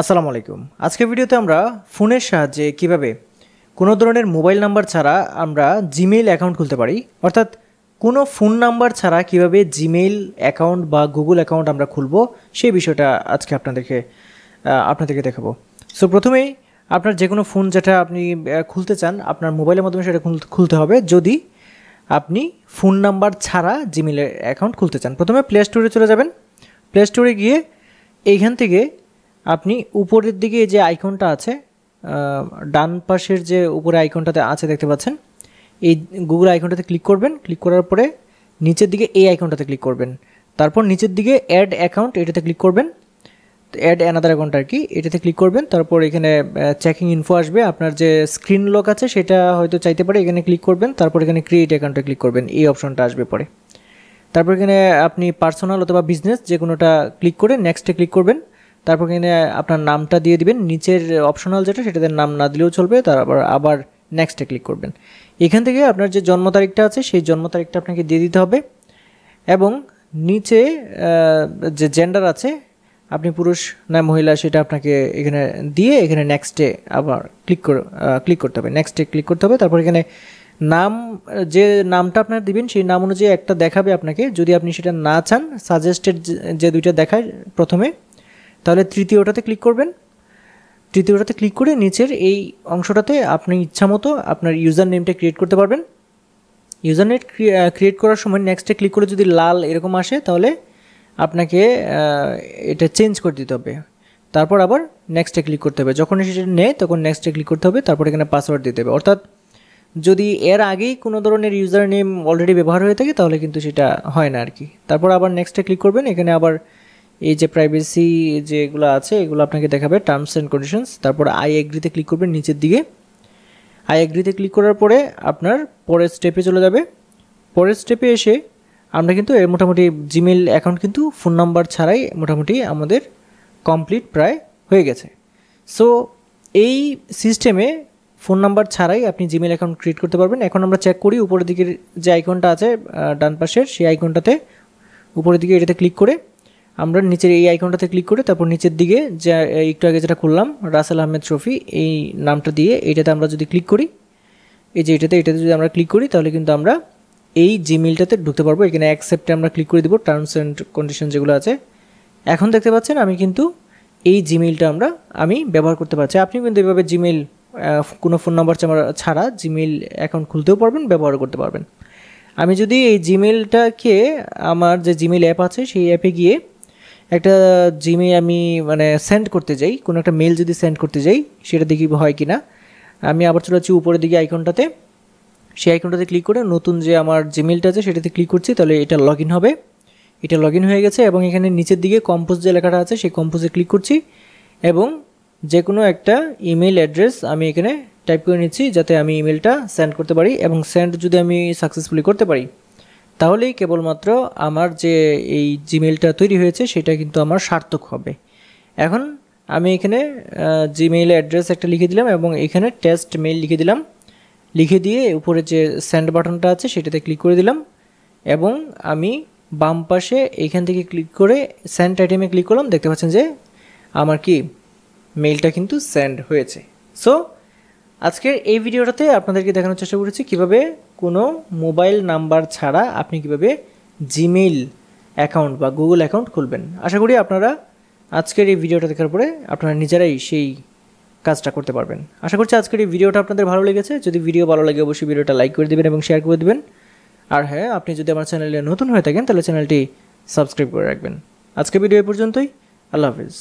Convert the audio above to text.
আসসালামু আলাইকুম। আজকের ভিডিওতে আমরা ফোনের সাহায্যে কিভাবে কোনো ধরনের মোবাইল নাম্বার ছাড়া আমরা জিমেইল অ্যাকাউন্ট খুলতে পারি, অর্থাৎ কোনো ফোন নাম্বার ছাড়া কিভাবে জিমেইল অ্যাকাউন্ট বা গুগল অ্যাকাউন্ট আমরা খুলবো সেই বিষয়টা আজকে আপনাদেরকে দেখাবো। সো প্রথমেই আপনার যে কোনো ফোন যেটা আপনি খুলতে চান আপনার মোবাইলের মাধ্যমে সেটা খুলতে হবে যদি আপনি ফোন নাম্বার ছাড়া জিমেইল অ্যাকাউন্ট খুলতে চান। প্রথমে প্লে স্টোরে চলে যাবেন। প্লে স্টোরে গিয়ে এইখান থেকে আপনি উপরের দিকে যে আইকনটা আছে, ডান পাশের যে উপরে আইকনটাতে আছে দেখতে পাচ্ছেন, এই গুগল আইকনটাতে ক্লিক করবেন। ক্লিক করার পরে নিচের দিকে এই আইকনটাতে ক্লিক করবেন। তারপর নিচের দিকে অ্যাড অ্যাকাউন্ট এটাতে ক্লিক করবেন, অ্যাড অ্যানাদার অ্যাকাউন্ট আর কি, এটাতে ক্লিক করবেন। তারপর এখানে চেকিং ইনফো আসবে, আপনার যে স্ক্রিন লক আছে সেটা হয়তো চাইতে পারে, এখানে ক্লিক করবেন। তারপর এখানে ক্রিয়েট অ্যাকাউন্টে ক্লিক করবেন, এই অপশনটা আসবে পরে। তারপর এখানে আপনি পার্সোনাল অথবা বিজনেস যে কোনোটা ক্লিক করে নেক্সটে ক্লিক করবেন। তারপর এখানে আপনার নামটা দিয়ে দিবেন, নিচের অপশনাল যেটা সেটাতে নাম না দিলেও চলবে। তারপর আবার নেক্সটে ক্লিক করবেন। এখান থেকে আপনার যে জন্ম তারিখটা আছে সেই জন্ম তারিখটা আপনাকে দিয়ে দিতে হবে এবং নিচে যে জেন্ডার আছে আপনি পুরুষ না মহিলা সেটা আপনাকে এখানে দিয়ে এখানে নেক্সটে আবার ক্লিক করতে হবে, নেক্সটে ক্লিক করতে হবে। তারপর এখানে নাম, যে নামটা আপনার দিবেন সেই নাম অনুযায়ী একটা দেখাবে আপনাকে। যদি আপনি সেটা না চান, সাজেস্টেড যে দুইটা দেখায় প্রথমে, তাহলে তৃতীয়টাতে ক্লিক করবেন। তৃতীয়টাতে ক্লিক করে নিচের এই অংশটাতে আপনি ইচ্ছামতো আপনার ইউজার নেমটা ক্রিয়েট করতে পারবেন। ইউজার নেম ক্রিয়েট করার সময় নেক্সটে ক্লিক করে যদি লাল এরকম আসে তাহলে আপনাকে এটা চেঞ্জ করে দিতে হবে। তারপর আবার নেক্সটে ক্লিক করতে হবে, যখন সেটা নেয় তখন নেক্সটে ক্লিক করতে হবে। তারপর এখানে পাসওয়ার্ড দিতে হবে, অর্থাৎ যদি এর আগেই কোনো ধরনের ইউজার নেম অলরেডি ব্যবহার হয়ে থাকে তাহলে কিন্তু সেটা হয় না আর কি। তারপর আবার নেক্সটে ক্লিক করবেন। এখানে আবার এই যে প্রাইভেসি যেগুলো আছে এগুলো আপনাকে দেখাবে, টার্মস অ্যান্ড কন্ডিশনস। তারপর আই এগ্রিতে ক্লিক করবেন নিচের দিকে। আই এগ্রিতে ক্লিক করার পরে আপনার পরের স্টেপে চলে যাবে। পরের স্টেপে এসে আমরা কিন্তু মোটামুটি জিমেইল অ্যাকাউন্ট কিন্তু ফোন নাম্বার ছাড়াই মোটামুটি আমাদের কমপ্লিট প্রায় হয়ে গেছে। সো এই সিস্টেমে ফোন নাম্বার ছাড়াই আপনি জিমেইল অ্যাকাউন্ট ক্রিয়েট করতে পারবেন। এখন আমরা চেক করি উপরের দিকের যে আইকনটা আছে ডান পাশের, সেই আইকনটাতে উপরের দিকে এটাতে ক্লিক করে আমরা নিচের এই আইকনটাতে ক্লিক করে তারপর নিচের দিকে যে একটু আগে যেটা করলাম রাসেল আহমেদ শফি এই নামটা দিয়ে এইটাতে আমরা যদি ক্লিক করি, এই যে এটাতে যদি আমরা ক্লিক করি তাহলে কিন্তু আমরা এই জিমেইলটাতে ঢুকতে পারবো। এখানে অ্যাকসেপ্টে আমরা ক্লিক করে দেবো, টার্মস অ্যান্ড কন্ডিশন যেগুলো আছে। এখন দেখতে পাচ্ছেন আমি কিন্তু এই জিমেইলটা আমি ব্যবহার করতে পারছি। আপনি কিন্তু এভাবে জিমেইল কোনো ফোন নাম্বার ছাড়া জিমেইল অ্যাকাউন্ট খুলতেও পারবেন, ব্যবহার করতে পারবেন। আমি যদি এই জিমেইলটাকে আমার যে জিমেইল অ্যাপ আছে সেই অ্যাপে গিয়ে একটা জিমেইল আমি সেন্ড করতে যাই, কোনো একটা মেল যদি সেন্ড করতে যাই সেটা দেখি হয় কি না। আমি আবার চলে যাচ্ছি উপরের দিকে আইকনটাতে, সেই আইকনটাতে ক্লিক করে নতুন যে আমার জিমেইলটা আছে সেটাতে ক্লিক করছি, তাহলে এটা লগ ইন হবে। এটা লগ ইন হয়ে গেছে এবং এখানে নিচের দিকে কম্পোজ যে লেখাটা আছে সেই কম্পোজে ক্লিক করছি এবং যে কোনো একটা ইমেল অ্যাড্রেস আমি এখানে টাইপ করে নিচ্ছি যাতে আমি ইমেলটা সেন্ড করতে পারি। এবং সেন্ড যদি আমি সাকসেসফুলি করতে পারি তাহলেই কেবলমাত্র আমার যে এই জিমেইলটা তৈরি হয়েছে সেটা কিন্তু আমার সার্থক হবে। এখন আমি এখানে জিমেইল অ্যাড্রেস একটা লিখে দিলাম এবং এখানে টেস্ট মেইল লিখে দিলাম। লিখে দিয়ে উপরে যে সেন্ড বাটনটা আছে সেটাতে ক্লিক করে দিলাম এবং আমি বাম পাশে এইখান থেকে ক্লিক করে সেন্ড আইটেমে ক্লিক করলাম। দেখতে পাচ্ছেন যে আমার কি মেইলটা কিন্তু সেন্ড হয়েছে। সো আজকের এই ভিডিওটাতে আপনাদেরকে দেখানোর চেষ্টা করেছি কিভাবে কোনো মোবাইল নাম্বার ছাড়া আপনি কিভাবে জিমেইল অ্যাকাউন্ট বা গুগল অ্যাকাউন্ট খুলবেন। আশা করি আপনারা আজকের এই ভিডিওটা দেখার পরে আপনারা নিজেরাই সেই কাজটা করতে পারবেন। আশা করছি আজকের এই ভিডিওটা আপনাদের ভালো লেগেছে। যদি ভিডিও ভালো লাগে অবশ্যই ভিডিওটা লাইক করে দেবেন এবং শেয়ার করে দেবেন। আর হ্যাঁ, আপনি যদি আমার চ্যানেলে নতুন হয়ে থাকেন তাহলে চ্যানেলটি সাবস্ক্রাইব করে রাখবেন। আজকের ভিডিও এই পর্যন্তই। আল্লাহ হাফিজ।